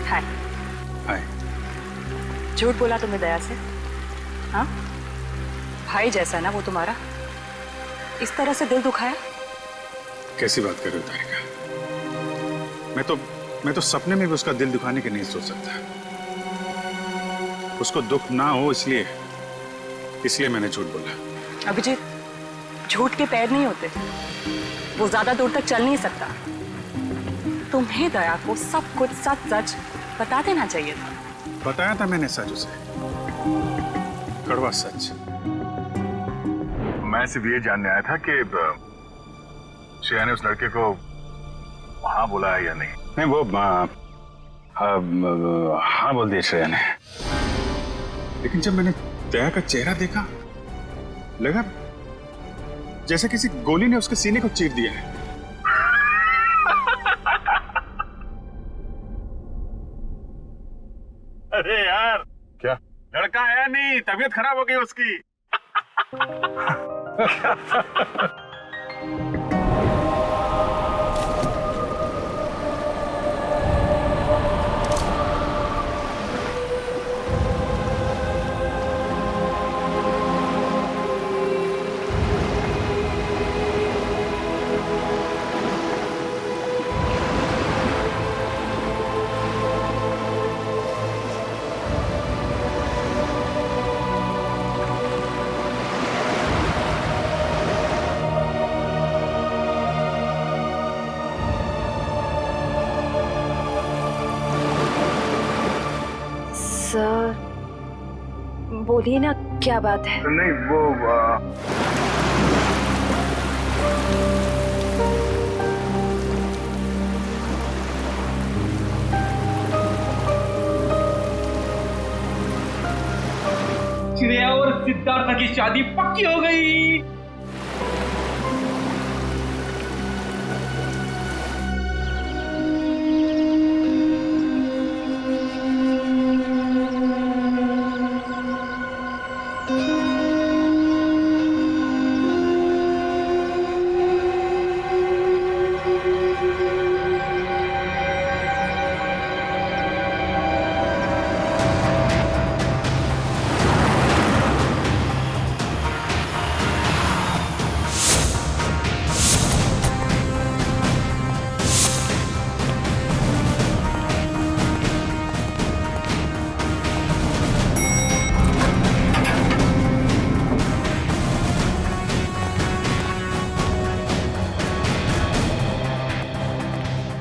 हाय। हाय। झूठ बोला तुमने दया से? हाँ, भाई जैसा ना वो तुम्हारा, इस तरह से दिल दुखाया? कैसी बात कर रही हो तारिका? मैं तो सपने में भी उसका दिल दुखाने की नहीं सोच सकता। उसको दुख ना हो इसलिए मैंने झूठ बोला। अभिजीत, झूठ के पैर नहीं होते, वो ज्यादा दूर तक चल नहीं सकता। तुम्हें दया को सब कुछ सच सच बता देना चाहिए था। बताया था मैंने सच उसे, कड़वा सच। मैं सिर्फ ये जानने आया था कि श्रेया ने उस लड़के को हाँ बोला है या नहीं। नहीं, वो हाँ बोल दिया श्रेया ने, लेकिन जब मैंने दया का चेहरा देखा लगा जैसे किसी गोली ने उसके सीने को चीर दिया है। अरे यार, क्या लड़का आया नहीं, तबीयत खराब हो गई उसकी। सर, बोलिए ना, क्या बात है? नहीं वो श्रेया और सिद्धार्थ की शादी पक्की हो गई।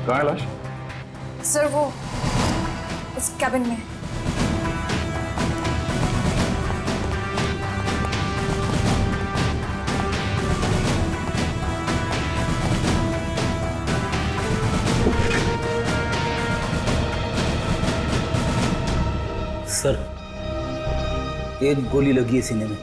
कहाँ है लाश? सर वो उस कैबिन में। सर, एक गोली लगी है सीने में।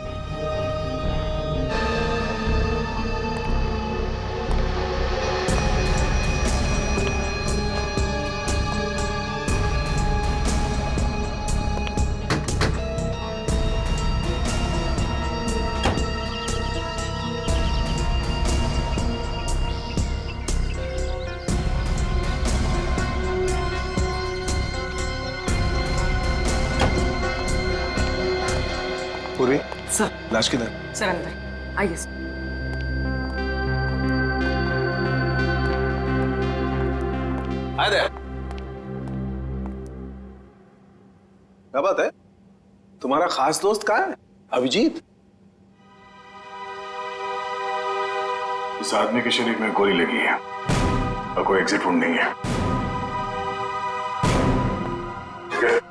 पूरी सर। लाश किधर? सर अंदर आइए सर। Hi there. क्या बात है? तुम्हारा खास दोस्त कहाँ है? अभिजीत? इस आदमी के शरीर में गोली लगी है और कोई एग्जिट वुंड नहीं है।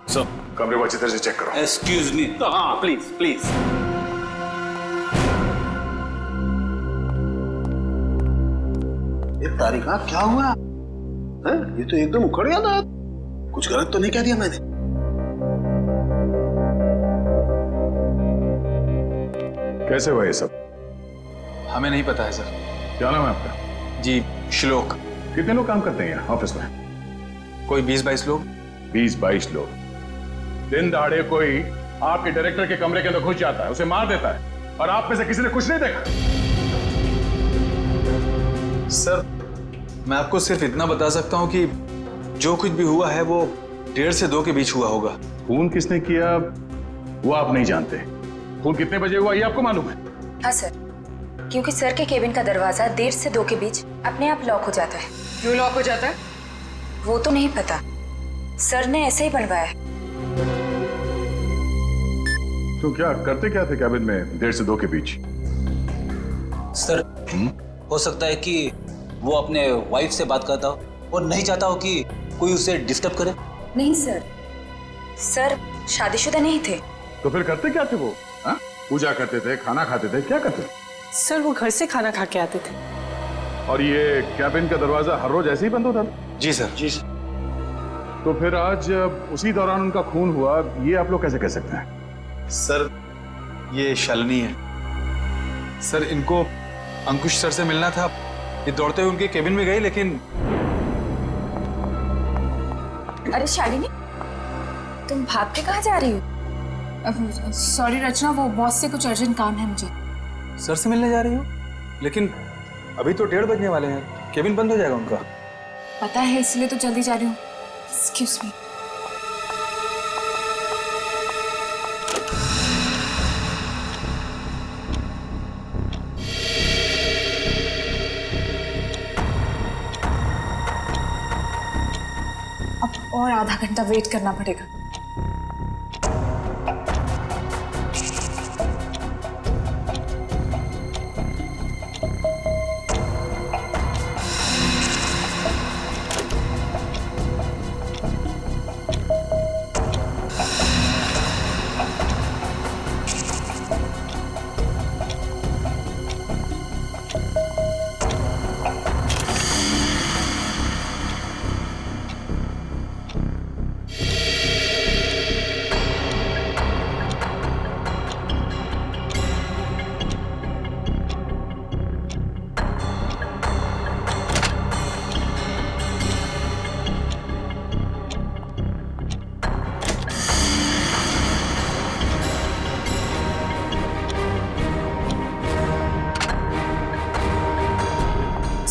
सब कमरे को अच्छी तरह से चेक करो। Excuse me. हाँ प्लीज प्लीज। ये तारिका क्या हुआ है? ये तो एकदम उखड़ गया था। कुछ गलत तो नहीं कह दिया मैंने? कैसे हुआ ये सब? हमें नहीं पता है सर। क्या नाम है आपका? जी श्लोक। कितने लोग काम करते हैं यहाँ ऑफिस में? कोई 20-22 लोग। 20-22 लोग। दिन दहाड़े कोई आपके डायरेक्टर के कमरे के अंदर घुस जाता है, उसे मार देता है, और आप में से किसी ने कुछ नहीं देखा? सर, मैं आपको सिर्फ इतना बता सकता हूं कि जो कुछ भी हुआ है वो 1:30 से 2 के बीच हुआ होगा। खून किसने किया वो आप नहीं जानते। खून कितने बजे हुआ ये आपको मालूम है? हाँ सर, क्योंकि सर के केबिन का दरवाजा 1:30 से 2 के बीच अपने आप लॉक हो जाता है। क्यों लॉक हो जाता है? वो तो नहीं पता, सर ने ऐसे ही बनवाया है। तो क्या करते क्या थे कैबिन में 1:30 से 2 के बीच? सर हो सकता है कि वो अपने वाइफ से बात करता हो और नहीं चाहता हो कि कोई उसे डिस्टर्ब करे। नहीं सर, सर शादीशुदा नहीं थे। तो फिर करते क्या थे वो? हाँ? पूजा करते थे, खाना खाते थे, क्या करते थे? सर वो घर से खाना खा के आते थे। और ये कैबिन का दरवाजा हर रोज ऐसे ही बंद होता था? जी सर। जी सर। तो फिर आज उसी दौरान उनका खून हुआ, ये आप लोग कैसे कह सकते हैं? सर ये शालिनी है। सर इनको अंकुश सर से मिलना था। ये दौड़ते हुए उनके केबिन में गए, लेकिन अरे शालिनी, तुम भाग के कहाँ जा रही हो? सॉरी रचना, वो बॉस से कुछ अर्जेंट काम है मुझे। सर से मिलने जा रही हो? लेकिन अभी तो 1:30 बजने वाले हैं, केबिन बंद हो जाएगा उनका। पता है, इसलिए तो जल्दी जा रही हूँ। Excuse me. अब और आधा घंटा वेट करना पड़ेगा।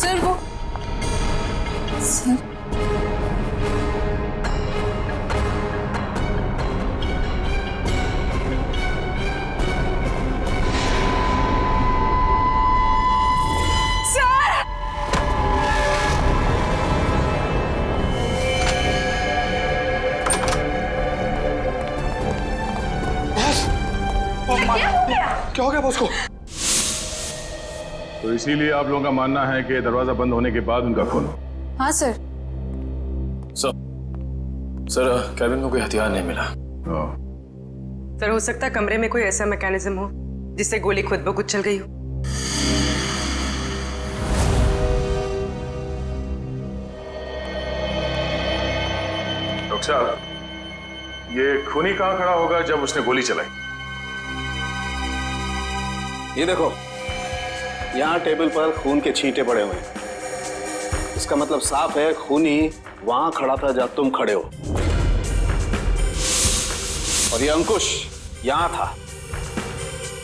सर वो सर क्या हो गया बॉस को? तो इसीलिए आप लोगों का मानना है कि दरवाजा बंद होने के बाद उनका खून हो? हाँ सर। सर कैबिन में कोई हथियार नहीं मिला। सर हो सकता है कमरे में कोई ऐसा मैकेनिज्म हो जिससे गोली खुद ब खुद चल गई हो। डॉक्टर साहब, ये खूनी कहाँ खड़ा होगा जब उसने गोली चलाई? ये देखो, यहाँ टेबल पर खून के छींटे पड़े हुए हैं। इसका मतलब साफ है खूनी वहां खड़ा था जब तुम खड़े हो। और ये अंकुश यहाँ था।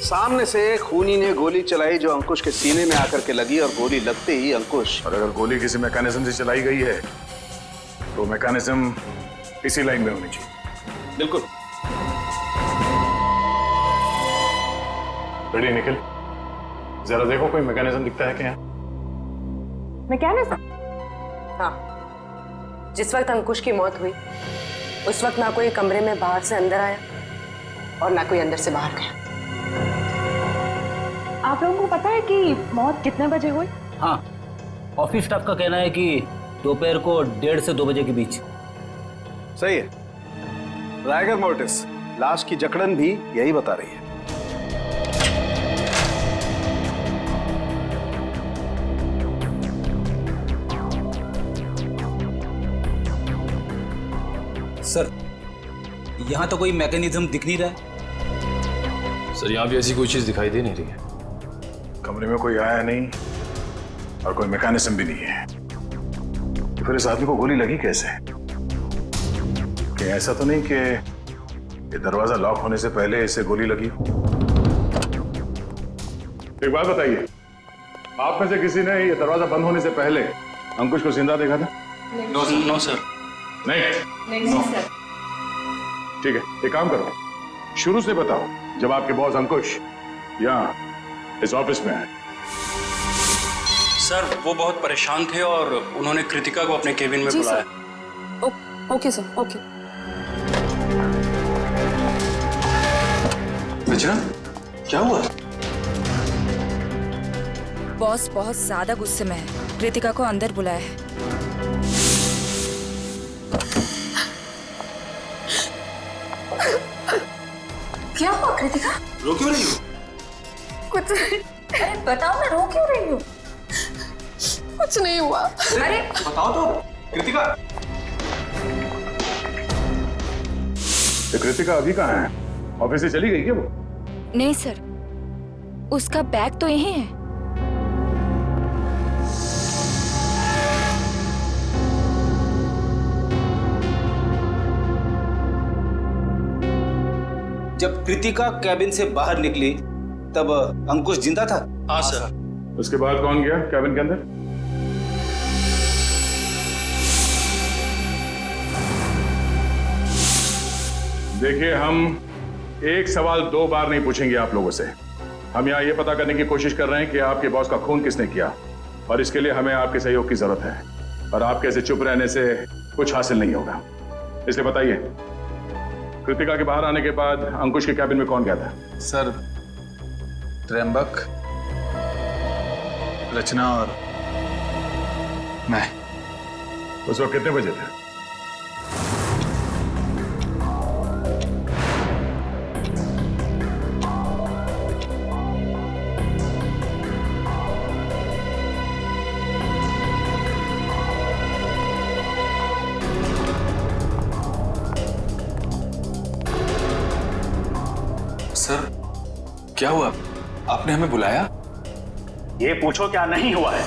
सामने से खूनी ने गोली चलाई जो अंकुश के सीने में आकर के लगी, और गोली लगते ही अंकुश। और अगर गोली किसी मैकेनिज्म से चलाई गई है तो मैकेनिज्म इसी लाइन में होनी चाहिए। बिल्कुल। रेडी निकल, जरा देखो कोई मैकेनिज्म दिखता है क्या? मैकेनिज्म? हाँ, जिस वक्त अंकुश की मौत हुई उस वक्त ना कोई कमरे में बाहर से अंदर आया और ना कोई अंदर से बाहर गया। आप लोगों को पता है कि मौत कितने बजे हुई? हाँ, ऑफिस स्टाफ का कहना है कि दोपहर को 1:30 से 2 बजे के बीच। सही है। राइगर मोर्टिस लाश की जकड़न भी यही बता रही है। सर यहाँ तो कोई मैकेनिज्म दिख नहीं रहा है। सर यहाँ भी ऐसी कोई चीज दिखाई दे नहीं रही है। कमरे में कोई आया नहीं और कोई मैकेनिज्म भी नहीं है, तो फिर इस आदमी को गोली लगी कैसे? कि ऐसा तो नहीं कि ये दरवाजा लॉक होने से पहले इसे गोली लगी हो? एक बात बताइए, आप में से किसी ने ये दरवाजा बंद होने से पहले अंकुश को जिंदा देखा था? No sir. नहीं सर। ठीक है, एक काम करो, शुरू से बताओ जब आपके बॉस अंकुश यहाँ इस ऑफिस में आए। सर वो बहुत परेशान थे और उन्होंने कृतिका को अपने केबिन में बुलाया। Okay sir, okay. रचना, क्या हुआ? बॉस बहुत ज्यादा गुस्से में है, कृतिका को अंदर बुलाया है। क्या हुआ कृतिका? रो क्यों रही हो? कुछ नहीं, अरे बताओ ना, रो क्यों रही हो? कुछ नहीं हुआ। अरे बताओ तो कृतिका। तो कृतिका अभी कहाँ है? ऑफिस से चली गई क्या वो? नहीं सर, उसका बैग तो यहीं है। जब कृतिका कैबिन से बाहर निकली तब अंकुश जिंदा था? हाँ सर। उसके बाद कौन गया कैबिन के अंदर? देखिए, हम एक सवाल 2 बार नहीं पूछेंगे आप लोगों से। हम यहाँ ये पता करने की कोशिश कर रहे हैं कि आपके बॉस का खून किसने किया, और इसके लिए हमें आपके सहयोग की जरूरत है। और आपके ऐसे चुप रहने से कुछ हासिल नहीं होगा, इसलिए बताइए, कृतिका के बाहर आने के बाद अंकुश के कैबिन में कौन गया था? सर, त्र्यंबक, रचना और मैं। उस वक्त कितने बजे थे? सर, क्या हुआ? आपने हमें बुलाया? ये पूछो क्या नहीं हुआ है।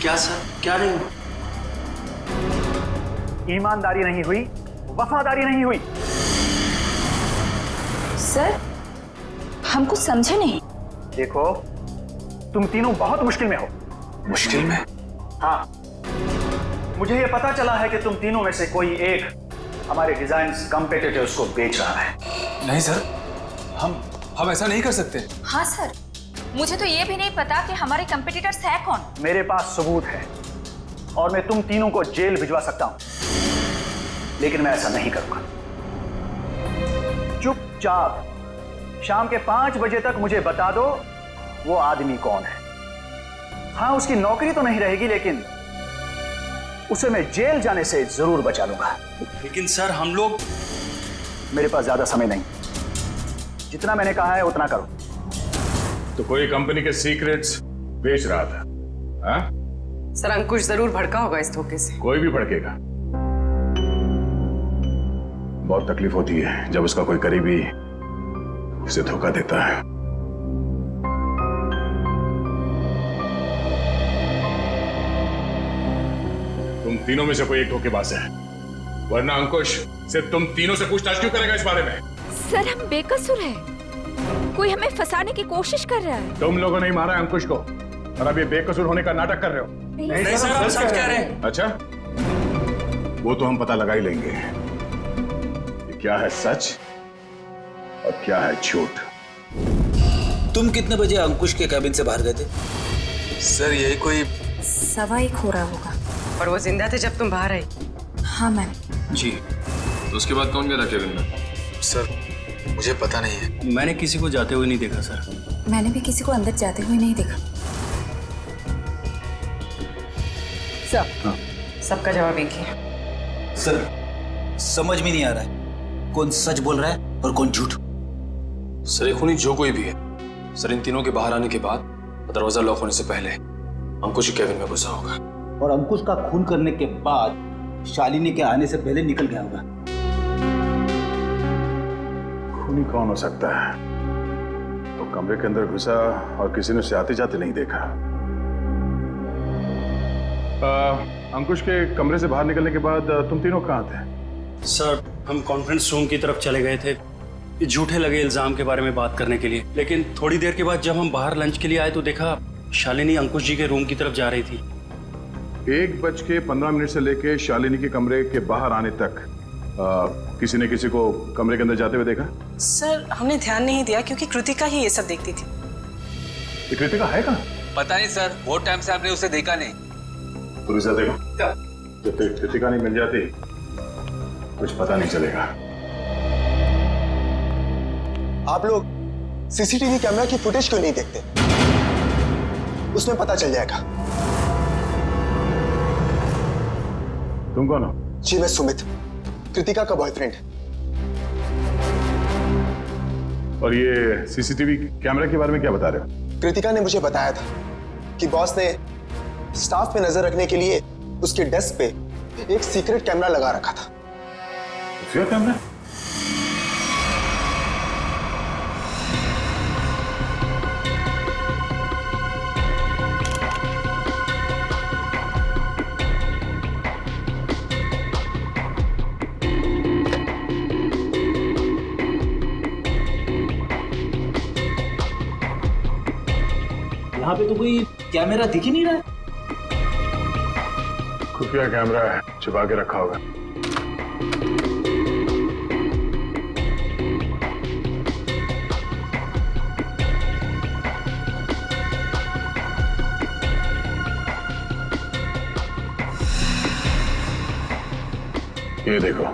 क्या सर, क्या नहीं हुआ? ईमानदारी नहीं हुई, वफादारी नहीं हुई। सर, हम कुछ समझे नहीं। देखो, तुम तीनों बहुत मुश्किल में हो। मुश्किल में? हाँ, मुझे ये पता चला है कि तुम तीनों में से कोई एक हमारे डिजाइन्स कॉम्पिटिटर्स को बेच रहा है। नहीं सर, हम ऐसा नहीं कर सकते। हाँ सर, मुझे तो ये भी नहीं पता कि हमारे कंपटीटर्स है कौन। मेरे पास सबूत है और मैं तुम तीनों को जेल भिजवा सकता हूं, लेकिन मैं ऐसा नहीं करूंगा। चुपचाप शाम के 5 बजे तक मुझे बता दो वो आदमी कौन है। हाँ, उसकी नौकरी तो नहीं रहेगी, लेकिन उसे मैं जेल जाने से जरूर बचा लूंगा। लेकिन सर, हम लोग। मेरे पास ज्यादा समय नहीं, जितना मैंने कहा है उतना करो। तो कोई कंपनी के सीक्रेट्स बेच रहा था? हाँ? सर, अंकुश जरूर भड़का होगा इस धोखे से। कोई भी भड़केगा। बहुत तकलीफ होती है जब उसका कोई करीबी उसे धोखा देता है। तुम तीनों में से कोई एक धोखेबाज है, वरना अंकुश सिर्फ तुम तीनों से पूछताछ क्यों करेगा इस बारे में? सर, हम बेकसूर हैं। कोई हमें फंसाने की कोशिश कर रहा है। तुम लोगों ने ही मारा अंकुश को, और अब ये बेकसूर होने का नाटक कर रहे हो। नहीं सर, हम सच कह रहे हैं। अच्छा, वो तो हम पता लगा ही लेंगे कि क्या है सच और क्या है झूठ। तुम कितने बजे अंकुश के कैबिन से बाहर गए थे? सर, यही कोई 1:15 हो रहा होगा। और वो जिंदा थे जब तुम बाहर आई? हाँ मैम। जी, तो उसके बाद कौन गया था केबिन में? सर, मुझे पता नहीं है। मैंने किसी को जाते हुए नहीं देखा सर। मैंने भी किसी को अंदर जाते हुए नहीं देखा। सबका जवाब एक ही है। सर, समझ में नहीं आ रहा है कौन सच बोल रहा है और कौन झूठ। सर, खूनी जो कोई भी है, सर इन तीनों के बाहर आने के बाद दरवाजा लॉक होने से पहले अंकुश केबिन में घुसा होगा, और अंकुश का खून करने के बाद शालिनी के आने से पहले निकल गया होगा। खूनी कौन हो सकता है? तो कमरे के अंदर घुसा और किसी ने उसे आते जाते नहीं देखा। अंकुश के कमरे से बाहर निकलने के बाद तुम तीनों कहाँ थे? सर, हम कॉन्फ्रेंस रूम की तरफ चले गए थे झूठे लगे इल्जाम के बारे में बात करने के लिए, लेकिन थोड़ी देर के बाद जब हम बाहर लंच के लिए आए तो देखा शालिनी अंकुश जी के रूम की तरफ जा रही थी। 1:15 से लेके शालिनी के कमरे के बाहर आने तक किसी ने किसी को कमरे के अंदर जाते हुए देखा? सर हमने ध्यान नहीं दिया क्योंकि कृतिका ही ये सब देखती थी। ये कृतिका है कहाँ? पता नहीं सर, बहुत टाइम से आपने उसे देखा नहीं। पुलिस देखो, जब तक कृतिका नहीं मिल जाती कुछ पता नहीं चलेगा। आप लोग सीसीटीवी कैमरा की फुटेज क्यों नहीं देखते? उसमें पता चल जाएगा। तुम कौन हो? जी मैं सुमित, कृतिका का बॉयफ्रेंड। और ये सीसीटीवी कैमरा के बारे में क्या बता रहे हो? कृतिका ने मुझे बताया था कि बॉस ने स्टाफ पे नजर रखने के लिए उसके डेस्क पे एक सीक्रेट कैमरा लगा रखा था। क्या कैमरा? यहाँ पे तो कोई कैमरा दिख ही नहीं रहा है। खुफिया कैमरा है, छुपा के रखा होगा। ये देखो,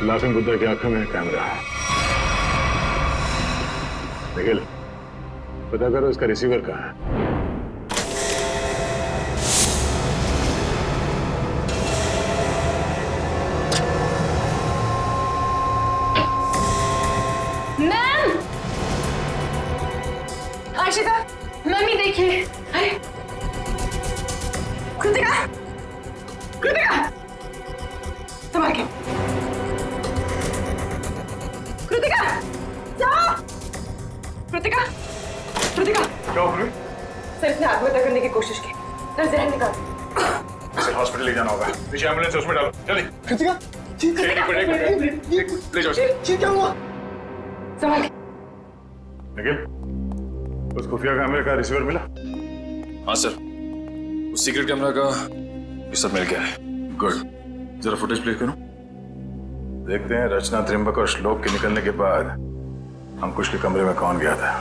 लाफिंग बुद्धा की आंखों में कैमरा है। निखिल, पता करो इसका रिसीवर कहाँ है। मैम, आशिता, मम्मी देखिए। अरे कृतिका, कृतिका, संभाल के। कृतिका, जाओ। कृतिका, कृतिका। क्या हो गया? सर इसने आत्महत्या करने की कोशिश की। सर जहर निकाल। इसे हॉस्पिटल ले जाना होगा। पीछे एम्बुलेंस उसमें डालो, जल्दी। कृतिका, ले जाओ। जी क्या हुआ? संभाल के। निखिल, उस खुफिया कैमरे का रिसीवर मिला? हाँ सर, उस सीक्रेट कैमरा का ये सब मिल गया है। गुड, जरा फुटेज प्ले करो। देखते हैं रचना, त्रिंबक और श्लोक के निकलने के बाद अंकुश के कमरे में कौन गया था।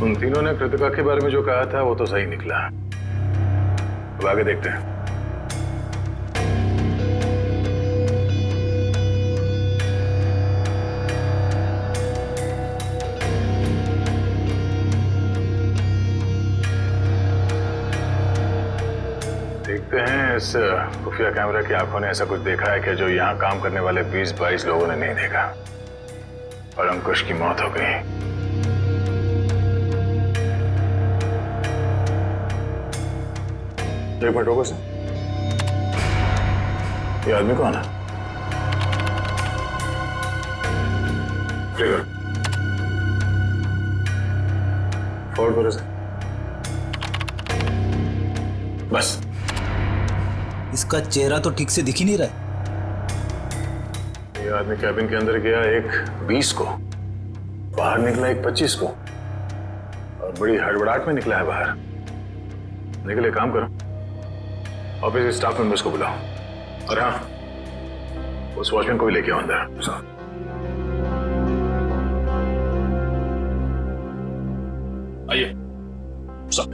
उन तीनों ने कृतिका के बारे में जो कहा था वो तो सही निकला। अब आगे देखते हैं। देखते हैं इस खुफिया कैमरा की आंखों ने ऐसा कुछ देखा है कि जो यहाँ काम करने वाले 20-22 लोगों ने नहीं देखा और अंकुश की मौत हो गई। एक मिनट होगा सर, ये आदमी कौन है? फॉरवर्ड करो सर। बस इसका चेहरा तो ठीक से दिख ही नहीं रहा है। ये आदमी कैबिन के अंदर गया 1:20 को, बाहर निकला 1:25 को और बड़ी हड़बड़ाहट में निकला है बाहर। निकले, काम करो, ऑफिस स्टाफ मेंबर्स को बुलाओ और हाँ, उस वॉचमैन को भी लेके आओ अंदर। आइए सर।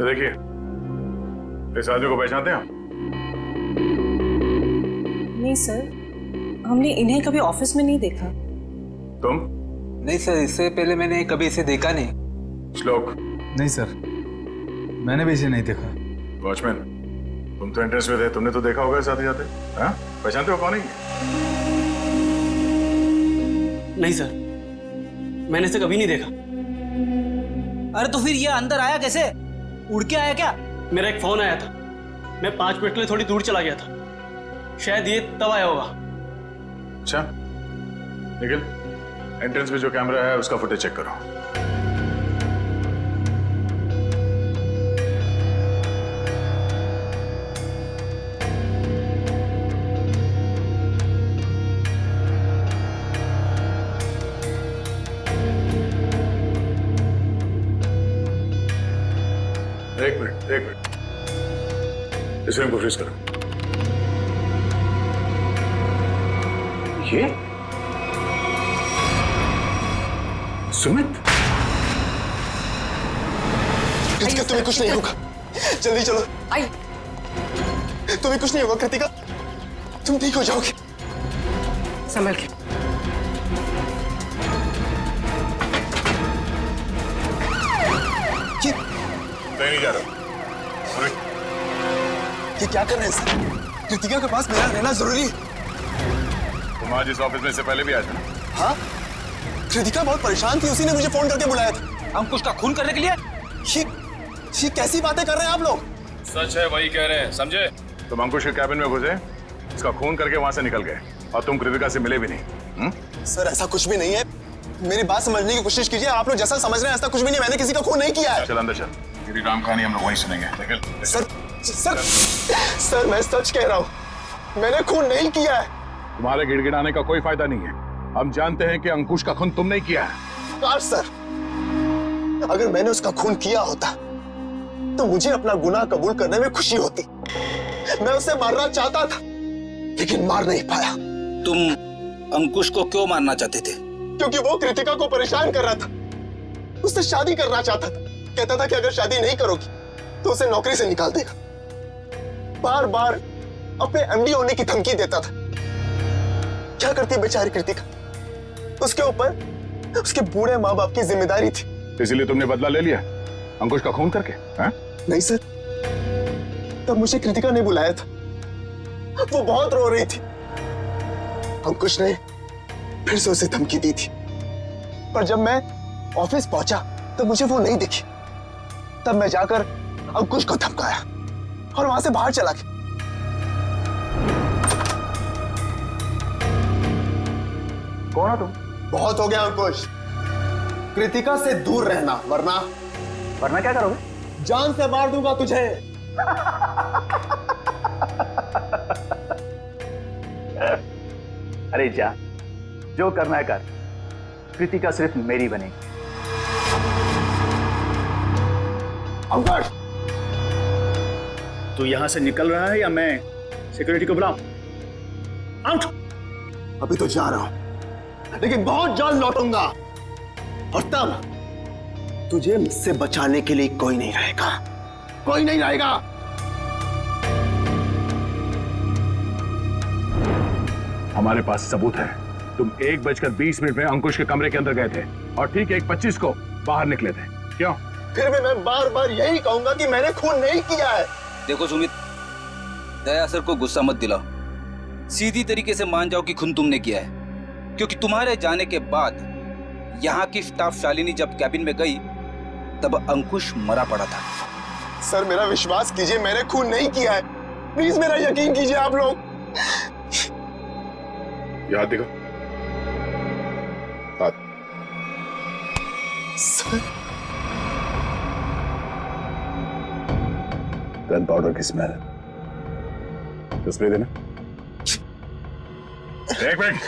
देखिए, इस आदमी को पहचानते हैं आप? नहीं सर, हमने इन्हें कभी ऑफिस में नहीं देखा। तुम? नहीं सर, इससे पहले मैंने कभी इसे देखा नहीं। श्लोक? नहीं सर, मैंने भी इसे नहीं देखा। वॉचमैन, तुम तो एंट्रेंस में थे, तुमने तो देखा होगा साथ ही जाते। हाँ, पहचानते हो कौन है? नहीं सर, मैंने इसे कभी नहीं देखा। अरे तो फिर ये अंदर आया कैसे? उड़ के आया क्या? मेरा एक फोन आया था, मैं 5 मिनट के लिए थोड़ी दूर चला गया था, शायद ये तब आया होगा। अच्छा निखिल, एंट्रेंस में जो कैमरा है उसका फुटेज चेक करो। एक मिनट इस फ्रेम को फ्रीज करो। ये सुमित, कृतिका तुम्हें कुछ नहीं होगा, जल्दी चलो। आई तुम्हें कुछ नहीं होगा कृतिका, तुम ठीक हो जाओगे। संभल के। नहीं जा रहा। ये क्या कर रहे हैं सर? कृतिका के पास मेरा रहना जरूरी है। तुम आज इस ऑफिस में से पहले भी आए थे ना? हाँ, कृतिका बहुत परेशान थी, उसी ने मुझे फोन करके बुलाया था। अंकुश का खून करने के लिए? ये कैसी बातें कर रहे हैं आप लोग? सच है, वही कह रहे हैं, समझे? तुम अंकुश के कैबिन में घुसे, इसका खून करके वहां से निकल गए और तुम कृतिका से मिले भी नहीं। सर ऐसा कुछ भी नहीं है, मेरी बात समझने की कोशिश कीजिए। आप लोग जैसा समझ रहे हैं ऐसा कुछ भी नहीं, मैंने किसी का खून नहीं किया है। चल अंदर चल, तेरी राम कहानी हम लोग वहीं सुनेंगे। सर मैं सच कह रहा हूँ, मैंने खून नहीं किया है। तुम्हारे गिड़गिड़ाने का कोई फायदा नहीं है, हम जानते हैं कि अंकुश का खून तुम नहीं किया है। काश सर, अगर मैंने उसका खून किया होता तो मुझे अपना गुनाह कबूल करने में खुशी होती। मैं उसे मारना चाहता था लेकिन मार नहीं पाया। तुम अंकुश को क्यों मारना चाहते थे? क्योंकि वो कृतिका को परेशान कर रहा था, उससे शादी करना चाहता था। कहता था कि अगर शादी नहीं करोगी तो उसे नौकरी से निकाल देगा। बार बार अपने एमडी होने की धमकी देता था। क्या करती बेचारी कृतिका, उसके ऊपर उसके बूढ़े माँ बाप की जिम्मेदारी थी। इसलिए तुमने बदला ले लिया अंकुश का खून करके? नहीं सर, तब मुझे कृतिका ने बुलाया था, वो बहुत रो रही थी। अंकुश ने फिर से उसे धमकी दी थी, पर जब मैं ऑफिस पहुंचा तब मुझे वो नहीं दिखी। तब मैं जाकर अंकुश को धमकाया और वहां से बाहर चला गया। कौन हो तुम? बहुत हो गया अंकुश, कृतिका से दूर रहना, वरना क्या करोगे? जान से मार दूंगा तुझे। अरे जा, जो करना है कर, कृतिका सिर्फ मेरी बनेगी। अंकुश, तू यहां से निकल रहा है या मैं सिक्योरिटी को बुलाऊं? आउट! अभी तो जा रहा हूं लेकिन बहुत जल्द लौटूंगा और तब तुझे मुझसे बचाने के लिए कोई नहीं रहेगा, कोई नहीं रहेगा। हमारे पास सबूत है, तुम 1:20 में अंकुश के कमरे के अंदर गए थे और ठीक 1:25 को बाहर निकले थे। क्यों? फिर भी मैं बार बार यही कहूंगा कि मैंने खून नहीं किया है। देखो सुमित, दया सर को गुस्सा मत दिलाओ, सीधी तरीके से मान जाओ कि खून तुमने किया है। क्योंकि तुम्हारे जाने के बाद यहाँ की स्टाफ शालिनी जब कैबिन में गई तब अंकुश मरा पड़ा था। सर मेरा विश्वास कीजिए, मैंने खून नहीं किया है, प्लीज मेरा यकीन कीजिए आप लोग। याद दिखो। सर, गन पाउडर की स्मेल, स्प्रे देना। एक मिनट,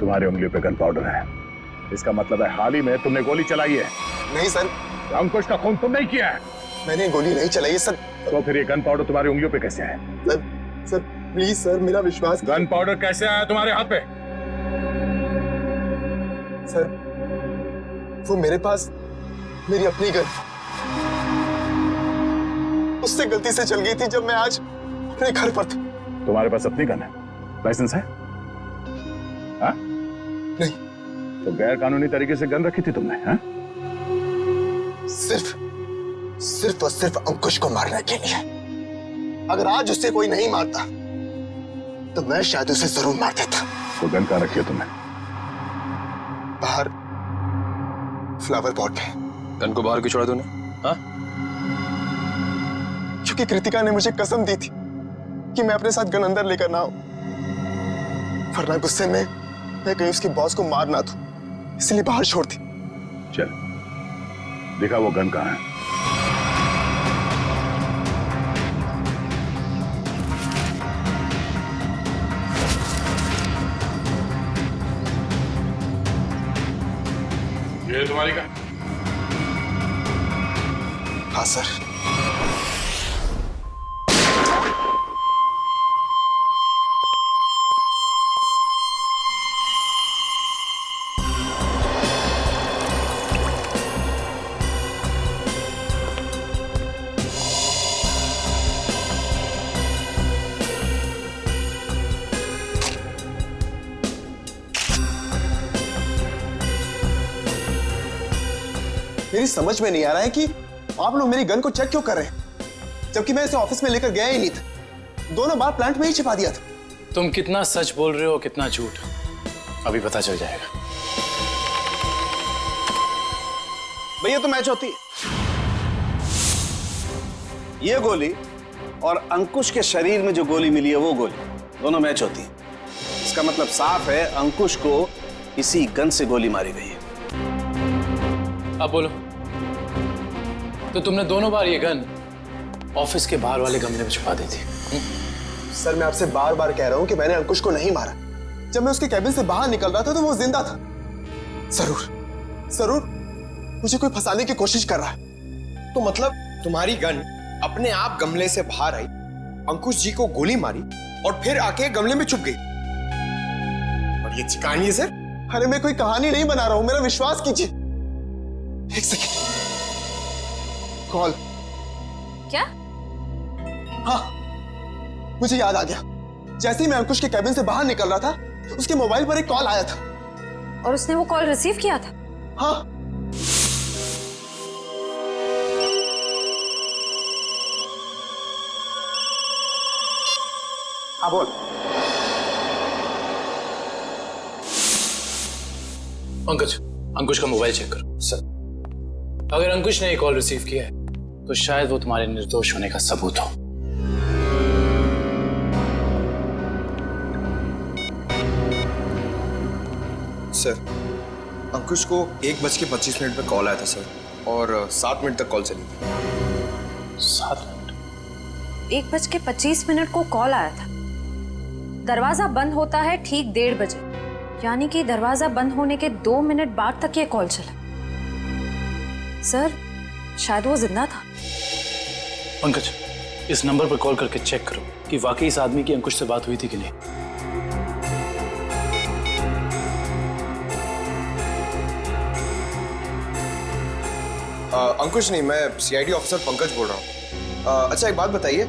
तुम्हारी उंगलियों पे गन पाउडर है, इसका मतलब है हाल ही में तुमने गोली चलाई है। नहीं सर, अंकुश का खून तुम नहीं किया है। मैंने गोली नहीं चलाई सर। तो फिर ये गन पाउडर तुम्हारी उंगलियों पे कैसे है? सर प्लीज सर, मेरा विश्वास। गन पाउडर कैसे आया तुम्हारे हाथ पे? सर वो मेरे पास मेरी अपनी गन, उससे गलती से चल गई थी जब मैं आज अपने घर पर था। तुम्हारे पास अपनी गन है? लाइसेंस है? हाँ? नहीं। तो गैर कानूनी तरीके से गन रखी थी तुमने? हाँ? सिर्फ और सिर्फ अंकुश को मारने के लिए। अगर आज उससे कोई नहीं मारता तो मैं शायद उसे जरूर मार देता। तो गन कहाँ रखी है तुमने? बाहर फ्लावर पॉट में। गन को बाहर क्यों छोड़ा तूने? हाँ? क्योंकि कृतिका ने मुझे कसम दी थी कि मैं अपने साथ गन अंदर लेकर ना आऊं, वरना गुस्से में मैं कहीं उसके बॉस को मार ना दूं, इसलिए बाहर छोड़ दी। चल देखा वो गन कहाँ है? ये तुम्हारी गन? हाँ सर। मेरी समझ में नहीं आ रहा है कि आप लोग मेरी गन को चेक क्यों कर रहे हैं, जबकि मैं इसे ऑफिस में लेकर गया ही नहीं था। दोनों बार प्लांट में ही छिपा दिया था। तुम कितना सच बोल रहे हो कितना झूठ अभी पता चल जाएगा। भैया तो मैच होती है। ये गोली और अंकुश के शरीर में जो गोली मिली है वो गोली, दोनों मैच होती है। इसका मतलब साफ है अंकुश को इसी गन से गोली मारी गई है। अब बोलो, तो तुमने दोनों बार ये गन ऑफिस के बाहर वाले गमले में छुपा दी थी? सर मैं आपसे बार बार कह रहा हूं कि मैंने अंकुश को नहीं मारा। जब मैं उसके कैबिन से बाहर निकल रहा था तो वो जिंदा था। जरूर मुझे कोई फंसाने की कोशिश कर रहा है। तो मतलब तुम्हारी गन अपने आप गमले से बाहर आई, अंकुश जी को गोली मारी और फिर आके गमले में छुप गई। और ये कहानी है सर? अरे मैं कोई कहानी नहीं बना रहा हूं, मेरा विश्वास कीजिए। एक सेकंड, कॉल। क्या? हाँ मुझे याद आ गया। जैसे ही मैं अंकुश के कैबिन से बाहर निकल रहा था उसके मोबाइल पर एक कॉल आया था। और उसने वो कॉल रिसीव किया था? हाँ। हाँ बोल। पंकज, अंकुश का मोबाइल चेक करो। सर। अगर अंकुश ने ये कॉल रिसीव किया है तो शायद वो तुम्हारे निर्दोष होने का सबूत हो। सर, अंकुश को 1:25 पर कॉल आया था सर, और 7 मिनट तक कॉल चली थी। 7 मिनट? 1:25 को कॉल आया था। दरवाजा बंद होता है ठीक 1:30 बजे, यानी कि दरवाजा बंद होने के 2 मिनट बाद तक ये कॉल चला। सर शायद वो जिंदा था। पंकज, इस नंबर पर कॉल करके चेक करो कि वाकई इस आदमी की अंकुश से बात हुई थी कि नहीं। अंकुश नहीं, मैं सीआईडी ऑफिसर पंकज बोल रहा हूँ। अच्छा एक बात बताइए,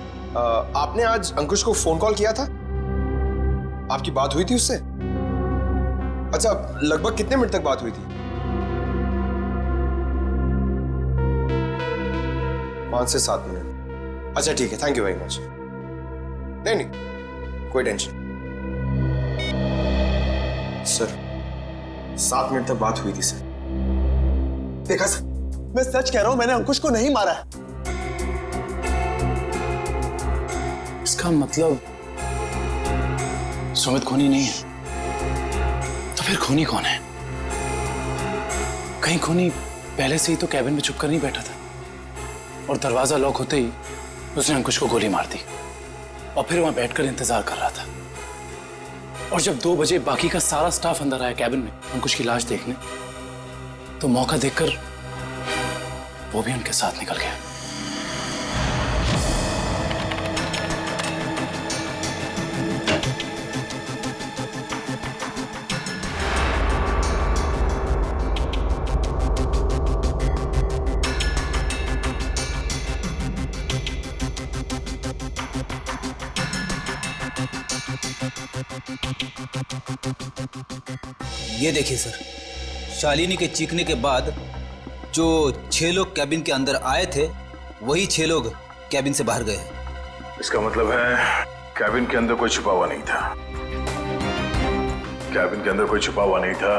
आपने आज अंकुश को फोन कॉल किया था? आपकी बात हुई थी उससे? अच्छा, लगभग कितने मिनट तक बात हुई थी? 5 से 7 मिनट। अच्छा ठीक है, थैंक यू वेरी मच। नहीं कोई टेंशन। सर 7 मिनट तक बात हुई थी सर। देखा सर, मैं सच कह रहा हूं, मैंने अंकुश को नहीं मारा है। इसका मतलब सुमित खूनी नहीं है, तो फिर खूनी कौन है? कहीं खूनी पहले से ही तो कैबिन में छुप कर नहीं बैठा था और दरवाजा लॉक होते ही उसने अंकुश को गोली मार दी और फिर वहां बैठकर इंतजार कर रहा था। और जब 2 बजे बाकी का सारा स्टाफ अंदर आया कैबिन में अंकुश की लाश देखने, तो मौका देखकर वो भी उनके साथ निकल गया। ये देखिए सर, शालिनी के चीखने के बाद जो 6 लोग कैबिन के अंदर आए थे वही 6 लोग कैबिन से बाहर गए। इसका मतलब है कैबिन के अंदर कोई छुपा हुआ नहीं था। कैबिन के अंदर कोई छुपा हुआ नहीं था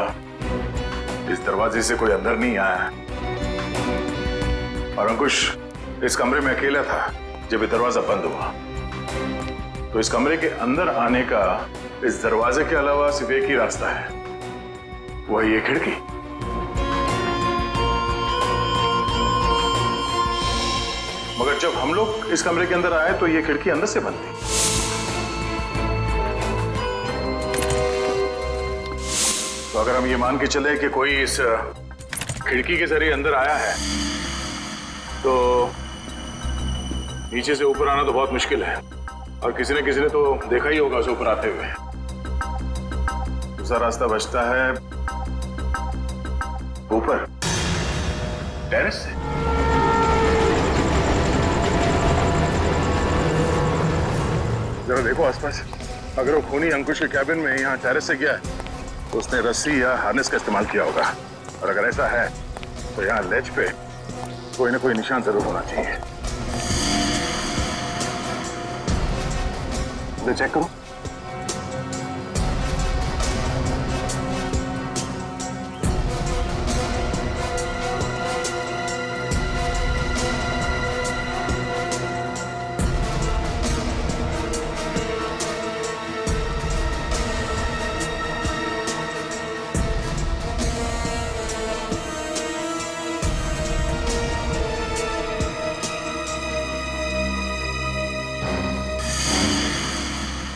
इस दरवाजे से कोई अंदर नहीं आया है और अंकुश इस कमरे में अकेला था जब ये दरवाजा बंद हुआ। तो इस कमरे के अंदर आने का इस दरवाजे के अलावा सिर्फ एक ही रास्ता है, वो है ये खिड़की। मगर जब हम लोग इस कमरे के अंदर आए तो ये खिड़की अंदर से बंद थी। तो अगर हम ये मान के चले कि कोई इस खिड़की के जरिए अंदर आया है तो नीचे से ऊपर आना तो बहुत मुश्किल है और किसी ने तो देखा ही होगा उसे ऊपर आते हुए। दूसरा रास्ता बचता है ऊपर टेरेस से। जरा देखो आसपास, अगर वो खूनी अंकुश के कैबिन में यहाँ टेरेस से गया है तो उसने रस्सी या हार्नेस का इस्तेमाल किया होगा, और अगर ऐसा है तो यहाँ लेज पे कोई ना कोई निशान जरूर होना चाहिए। तो चेक करो।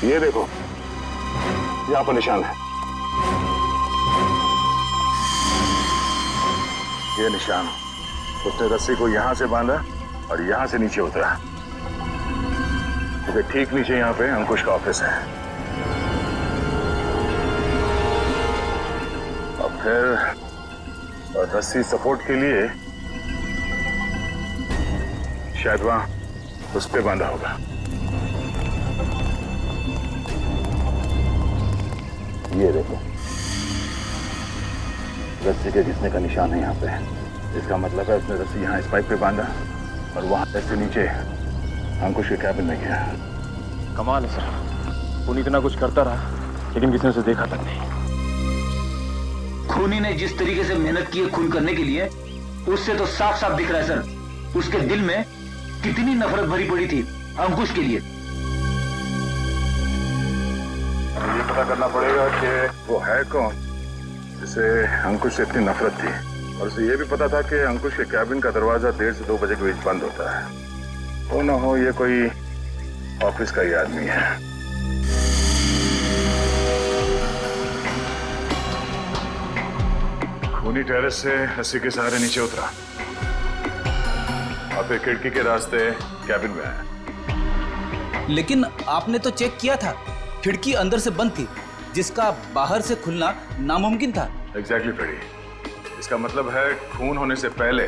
ये देखो, यहाँ पर निशान है। ये निशान, उसने रस्सी को यहां से बांधा और यहां से नीचे उतरा। क्योंकि ठीक नीचे यहाँ पे अंकुश का ऑफिस है। और फिर रस्सी सपोर्ट के लिए शायद वहां उस पे बांधा होगा। ये देखो, रस्सी के घिसने का निशान है यहाँ पे। इसका मतलब है उसने रस्सी यहाँ इस पाइप पे बांधा और वहां से नीचे अंकुश के कैबिन में गया। कमाल है सर, खूनी इतना कुछ करता रहा लेकिन किसी ने उसे देखा तक नहीं। खूनी ने जिस तरीके से मेहनत की है खून करने के लिए, उससे तो साफ साफ दिख रहा है सर उसके दिल में कितनी नफरत भरी पड़ी थी अंकुश के लिए। ये पता करना पड़ेगा कि वो है कौन जिसे अंकुश से इतनी नफरत थी, और उसे ये भी पता था कि अंकुश के कैबिन का दरवाजा 1:30 से 2 बजे के बीच बंद होता है। वो ना हो ये कोई ऑफिस का ही आदमी है। खूनी टेरेस से रस्सी के सहारे नीचे उतरा और फिर खिड़की के रास्ते कैबिन में आया। लेकिन आपने तो चेक किया था, खिड़की अंदर से बंद थी जिसका बाहर से खुलना नामुमकिन था। एग्जैक्टली फ्रेडी, इसका मतलब है खून होने से पहले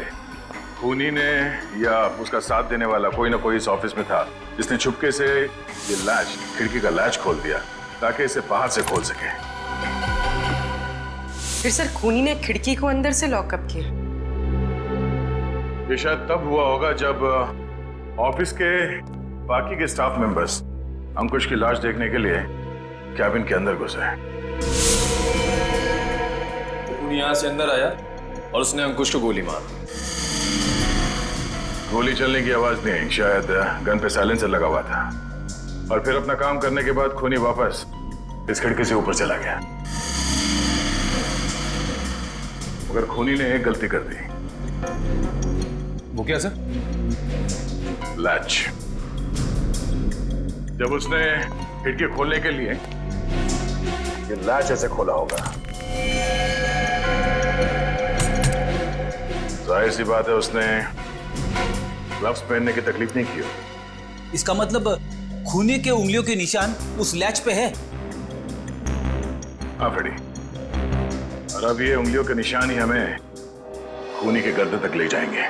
खूनी ने या उसका साथ देने वाला कोई ना कोई इस ऑफिस में था जिसने छुपके से ये लैच, खिड़की का लैच खोल दिया ताकि इसे बाहर से खोल सके। फिर सर खूनी ने खिड़की को अंदर से लॉकअप किया? ये शायद तब हुआ होगा जब ऑफिस के बाकी के स्टाफ मेंबर्स अंकुश की लाश देखने के लिए कैबिन के अंदर घुसे। खूनी यहाँ से अंदर आया और उसने अंकुश को गोली मार। गोली चलने की आवाज नहीं, शायद गन पे साइलेंसर लगा हुआ था। और फिर अपना काम करने के बाद खूनी वापस इस खिड़की से ऊपर चला गया। मगर खूनी ने एक गलती कर दी। वो क्या सर? लैच। जब उसने खिड़की खोलने के लिए ये लैच ऐसे खोला होगा, जाहिर सी बात है उसने ग्लव्स पहनने की तकलीफ नहीं की होगी। इसका मतलब खूनी के उंगलियों के निशान उस लैच पे है। हाँ फ्रेडी, और अब ये उंगलियों के निशान ही हमें खूनी के गर्दन तक ले जाएंगे।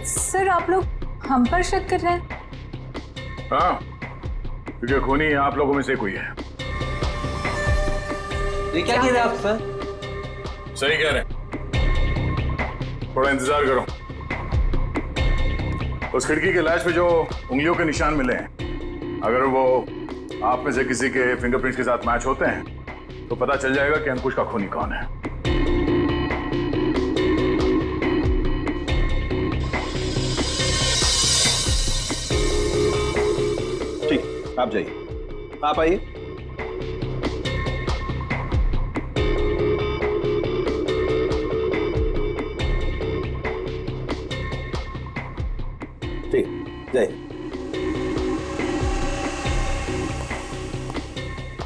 सर आप लोग हम पर शक कर रहे हैं? हाँ, क्योंकि खूनी आप लोगों में से कोई है। ये क्या कह रहे हैं आप सर? सही कह रहे हैं, थोड़ा इंतजार करो। उस खिड़की के लैच पे जो उंगलियों के निशान मिले हैं, अगर वो आप में से किसी के फिंगरप्रिंट्स के साथ मैच होते हैं तो पता चल जाएगा कि अंकुश का खूनी कौन है। ठीक, आप जाइए, आप आइए। ठीक, जाइए।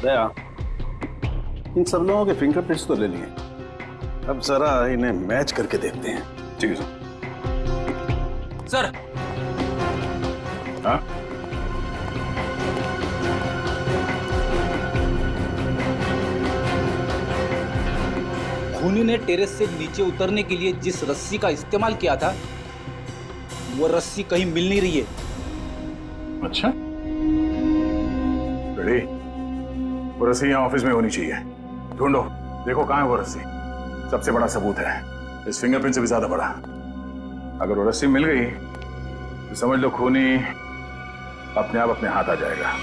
दया, इन सब लोगों के फिंगरप्रिंट्स तो ले लिए, अब जरा इन्हें मैच करके देखते हैं। ठीक है सर। हाँ? खूनी ने टेरेस से नीचे उतरने के लिए जिस रस्सी का इस्तेमाल किया था वो रस्सी कहीं मिल नहीं रही है। अच्छा, रेडी? वो रस्सी यहाँ ऑफिस में होनी चाहिए। ढूंढो, देखो कहाँ है वो रस्सी। सबसे बड़ा सबूत है, इस फिंगरप्रिंट से भी ज्यादा बड़ा। अगर वो रस्सी मिल गई तो समझ लो खूनी अपने आप अपने हाथ आ जाएगा।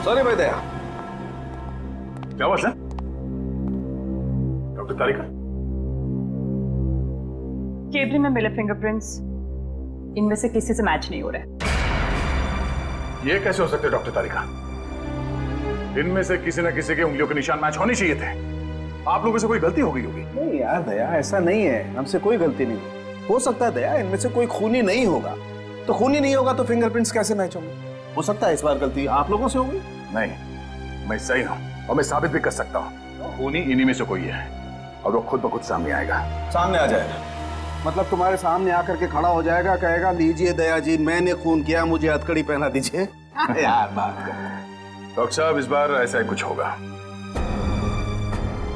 सॉरी भाई दया। क्या बात है डॉक्टर तारिका? केबिन में मिले फिंगरप्रिंट्स इनमें से किसी से मैच नहीं हो रहे। ये कैसे हो सकते डॉक्टर तारिका? इनमें से किसी न किसी के उंगलियों के निशान मैच होने चाहिए थे। आप लोगों से कोई गलती हो गई होगी। नहीं यार दया, ऐसा नहीं है, हमसे कोई गलती नहीं। हो सकता है दया इनमें से कोई खूनी नहीं होगा, तो खूनी नहीं होगा तो फिंगरप्रिंट्स कैसे मैच होंगे? हो सकता है इस बार गलती आप लोगों से होगी। नहीं, मैं सही हूं और मैं साबित भी कर सकता हूं। खूनी इन्हीं में से कोई है और वो खुद ब खुद सामने आएगा। सामने आ जाएगा मतलब तुम्हारे सामने आकर के खड़ा हो जाएगा, कहेगा लीजिए दया जी मैंने खून किया, मुझे हथकड़ी पहना दीजिए। यार बात कर। डॉक्टर साहब इस बार ऐसा ही कुछ होगा।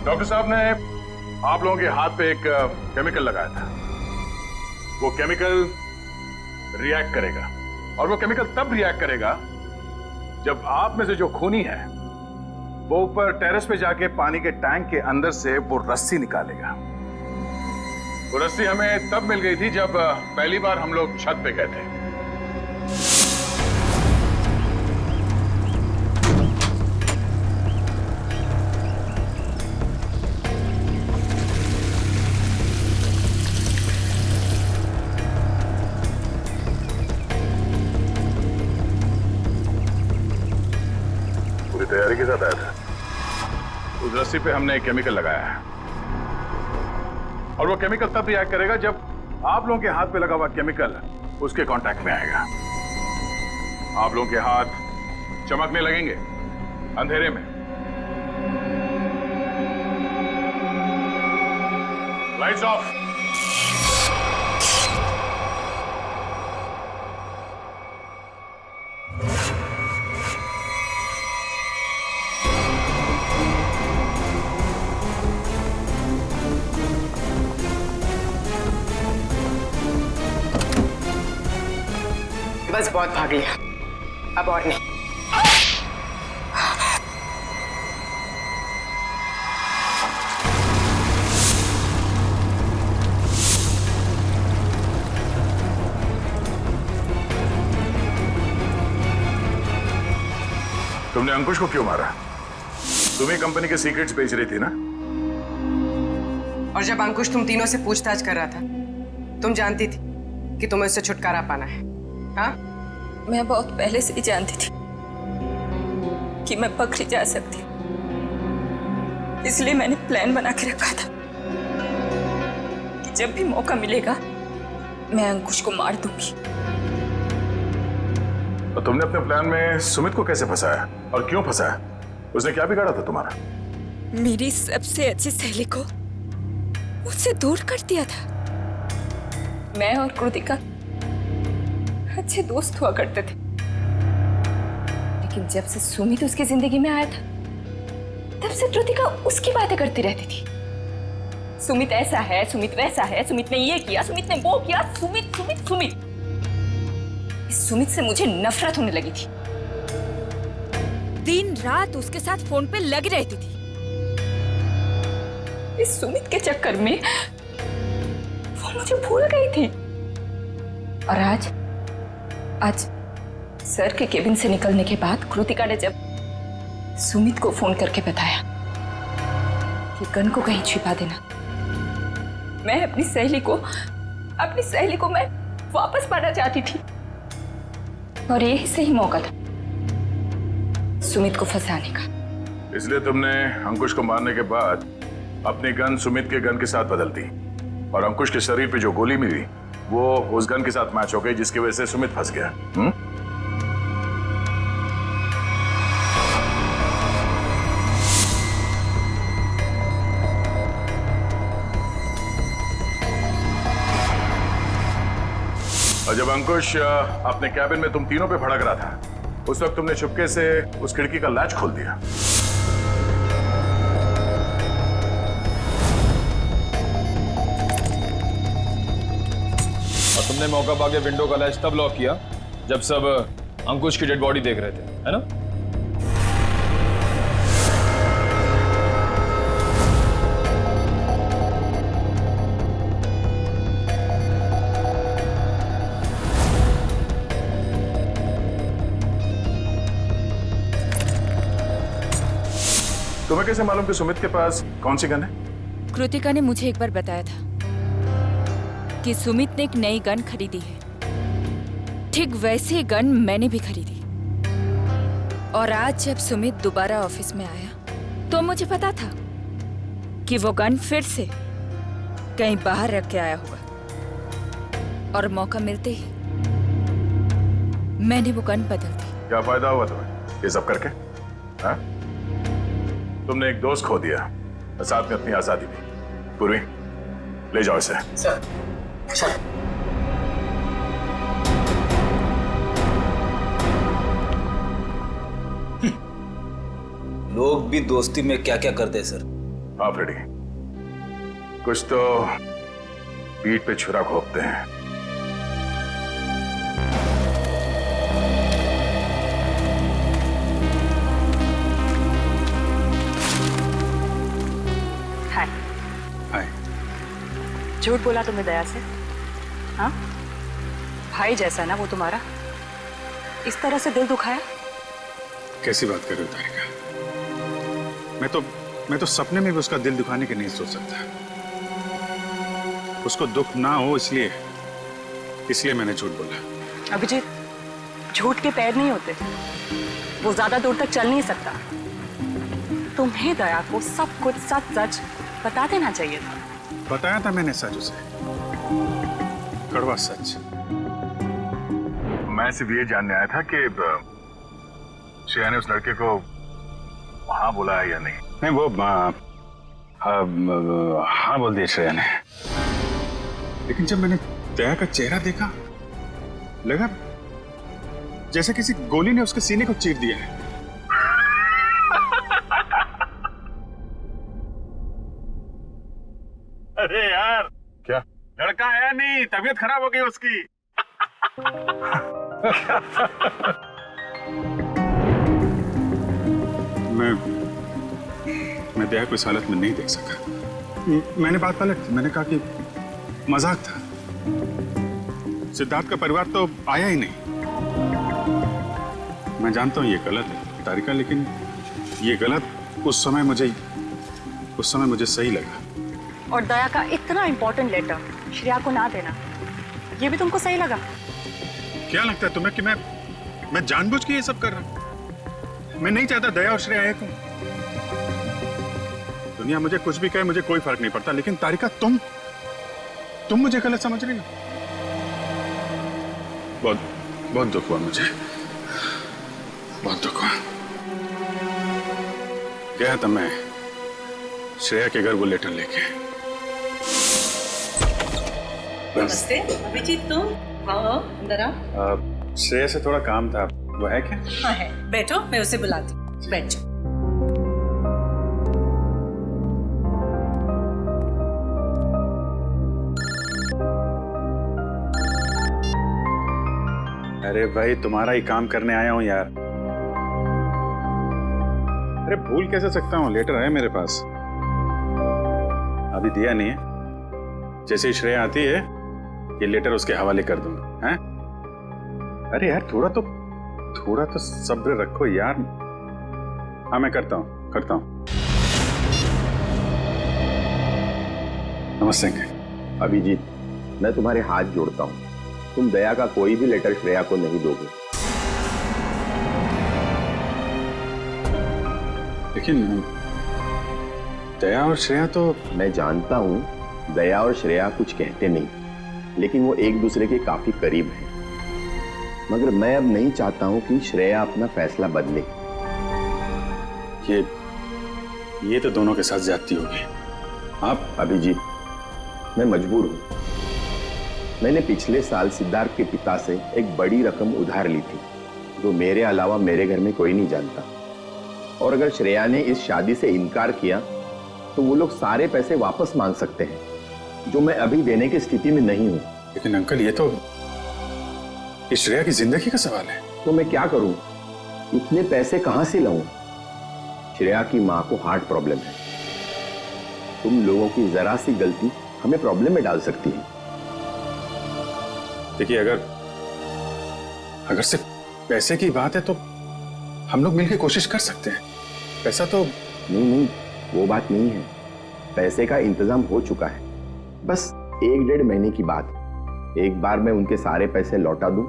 डॉक्टर साहब ने आप लोगों के हाथ पे एक केमिकल लगाया था। वो केमिकल रिएक्ट करेगा और वो केमिकल तब रिएक्ट करेगा जब आप में से जो खूनी है वो ऊपर टेरेस पे जाके पानी के टैंक के अंदर से वो रस्सी निकालेगा। वो रस्सी हमें तब मिल गई थी जब पहली बार हम लोग छत पे गए थे। पूरी तैयारी के साथ आया था। उस रस्सी पे हमने एक केमिकल लगाया है और वो केमिकल तब रिएक्ट करेगा जब आप लोगों के हाथ पे लगा हुआ केमिकल उसके कांटेक्ट में आएगा। आप लोगों के हाथ चमकने लगेंगे अंधेरे में। Lights off. बस बहुत भाग लिया, अब और नहीं। तुमने अंकुश को क्यों मारा? तुम ही कंपनी के सीक्रेट्स बेच रही थी ना? और जब अंकुश तुम तीनों से पूछताछ कर रहा था, तुम जानती थी कि तुम्हें उससे छुटकारा पाना है, हाँ? मैं बहुत पहले से ही जानती थी कि मैं पकड़ी जा सकती, इसलिए मैंने प्लान बना के रखा था कि जब भी मौका मिलेगा मैं अंकुश को मार दूंगी। और तुमने अपने प्लान में सुमित को कैसे फंसाया और क्यों फंसाया? उसने क्या बिगाड़ा था तुम्हारा? मेरी सबसे अच्छी सहेली को मुझसे दूर कर दिया था। मैं और कृतिका अच्छे दोस्त हुआ करते थे, लेकिन जब से सुमित उसकी जिंदगी में आया था, तब से कृतिका उसकी बातें करती रहती थी। सुमित ऐसा है, सुमित वैसा है, सुमित ने ये किया, सुमित ने वो किया, सुमित सुमित सुमित। इस सुमित से मुझे नफरत होने लगी थी। दिन रात उसके साथ फोन पे लगी रहती थी। इस सुमित के चक्कर में वो मुझे भूल गई थी। और आज सर के केबिन से निकलने के बाद कृतिका ने जब सुमित को फोन करके बताया कि गन को कहीं छिपा देना, मैं अपनी सहेली को मैं वापस पाना चाहती थी। और यही सही मौका था सुमित को फंसाने का। इसलिए तुमने अंकुश को मारने के बाद अपनी गन सुमित के गन के साथ बदल दी, और अंकुश के शरीर पे जो गोली मिली वो उस गन के साथ मैच हो गई, जिसकी वजह से सुमित फंस गया। और जब अंकुश अपने कैबिन में तुम तीनों पे भड़क रहा था, उस वक्त तुमने चुपके से उस खिड़की का लैच खोल दिया। और तुमने मौका पाके विंडो का लैच तब लॉक किया जब सब अंकुश की डेड बॉडी देख रहे थे, है ना? तुम्हें कैसे मालूम कि सुमित के पास कौन सी गन है? कृतिका ने मुझे एक बार बताया था कि सुमित ने एक नई गन खरीदी है। ठीक वैसी गन मैंने भी खरीदी। और आज जब सुमित दोबारा ऑफिस में आया तो मुझे पता था कि वो गन फिर से कहीं बाहर रख के आया होगा। और मौका मिलते ही मैंने वो गन बदल दी। क्या फायदा हुआ तुम्हें ये सब करके? हाँ? तुमने एक दोस्त खो दिया और साथ में अपनी आजादी भी। पूर्वी, ले जाओ इसे। सर। लोग भी दोस्ती में क्या क्या करते हैं सर। हाँ फ्रेडी, कुछ तो पीठ पे छुरा घोंपते हैं। झूठ बोला तुमने दया से? हाँ, भाई जैसा ना वो तुम्हारा, इस तरह से दिल दुखाया? कैसी बात कर रहे हो तारिका? मैं तो सपने में भी उसका दिल दुखाने के नहीं सोच सकता। उसको दुख ना हो इसलिए मैंने झूठ बोला। अभिजीत, झूठ के पैर नहीं होते, वो ज्यादा दूर तक चल नहीं सकता। तुम्हें दया को सब कुछ सच सच बता देना चाहिए था। बताया था मैंने सच उसे, कड़वा सच। मैं सिर्फ ये जानने आया था कि श्रेया ने उस लड़के को हाँ बोला है या नहीं। नहीं, वो हाँ बोल दिया श्रेया ने, लेकिन जब मैंने दया का चेहरा देखा, लगा जैसे किसी गोली ने उसके सीने को चीर दिया है। अरे यार, क्या लड़का आया नहीं, तबीयत खराब हो गई उसकी। मैं दया को इस हालत में नहीं देख सका। मैंने बात पलट दी। मैंने कहा कि मजाक था। सिद्धार्थ का परिवार तो आया ही नहीं। मैं जानता हूं ये गलत है तारिका, लेकिन ये गलत उस समय मुझे सही लगा। और दया का इतना इंपॉर्टेंट लेटर श्रेया को ना देना, ये भी तुमको सही लगा? क्या लगता है तुम्हें कि मैं जानबूझ के ये सब कर रहा हूं? मैं नहीं चाहता दया और श्रेया एक हो। दुनिया मुझे कुछ भी कहे, मुझे कोई फर्क नहीं पड़ता, लेकिन तारिका तुम मुझे गलत समझ रही हो। बहुत दुख हुआ मुझे, बहुत दुख हुआ। गया था मैं श्रेया के घर वो लेटर लेके। नमस्ते अभिजीत, तुम आओ अंदर आओ। श्रेया से थोड़ा काम था, वो है क्या? हाँ है, बैठो, मैं उसे बुलाती हूँ, बैठ जाओ। अरे भाई, तुम्हारा ही काम करने आया हूं यार। अरे भूल कैसे सकता हूँ, लेटर है मेरे पास, अभी दिया नहीं है। जैसे ही श्रेया आती है ये लेटर उसके हवाले कर दूंगा। हैं? अरे यार थोड़ा तो सब्र रखो यार। हाँ मैं करता हूँ। नमस्ते। अभिजीत, मैं तुम्हारे हाथ जोड़ता हूँ, तुम दया का कोई भी लेटर श्रेया को नहीं दोगे। लेकिन दया और श्रेया तो... मैं जानता हूँ दया और श्रेया कुछ कहते नहीं, लेकिन वो एक दूसरे के काफी करीब हैं। मगर मैं अब नहीं चाहता हूँ कि श्रेया अपना फैसला बदले। ये तो दोनों के साथ ज्यादती होगी। आप अभिजीत, मैं मजबूर हूँ। मैंने पिछले साल सिद्धार्थ के पिता से एक बड़ी रकम उधार ली थी, जो मेरे अलावा मेरे घर में कोई नहीं जानता। और अगर श्रेया ने इस शादी से इनकार किया तो वो लोग सारे पैसे वापस मांग सकते हैं, जो मैं अभी देने की स्थिति में नहीं हूँ। लेकिन अंकल, ये तो इस श्रेया की जिंदगी का सवाल है। तो मैं क्या करूं? इतने पैसे कहां से लाऊं? श्रेया की मां को हार्ट प्रॉब्लम है। तुम लोगों की जरा सी गलती हमें प्रॉब्लम में डाल सकती है। देखिए, अगर सिर्फ पैसे की बात है तो हम लोग मिलकर कोशिश कर सकते हैं। पैसा तो... नहीं, वो बात नहीं है। पैसे का इंतजाम हो चुका है, बस 1-1.5 महीने की बात। एक बार मैं उनके सारे पैसे लौटा दूं,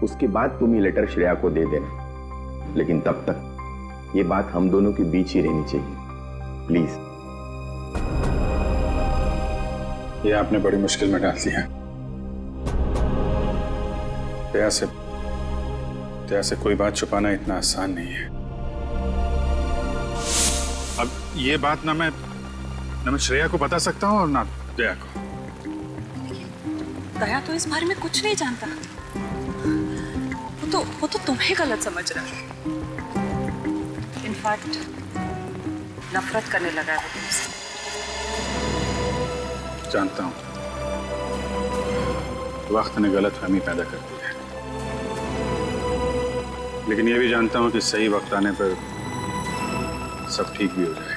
उसके बाद तुम ये लेटर श्रेया को दे देना। लेकिन तब तक ये बात हम दोनों के बीच ही रहनी चाहिए, प्लीज। ये आपने बड़ी मुश्किल में डाल दिया। दया से कोई बात छुपाना इतना आसान नहीं है। अब ये बात ना मैं श्रेया को बता सकता हूँ और ना दया को। दया तो इस बारे में कुछ नहीं जानता। वो तो तुम्हें गलत समझ रहा है। इनफैक्ट नफरत करने लगा है वो तुमसे। जानता हूँ, वक्त ने गलतफहमी पैदा कर दी है, लेकिन ये भी जानता हूँ कि सही वक्त आने पर सब ठीक भी हो जाए।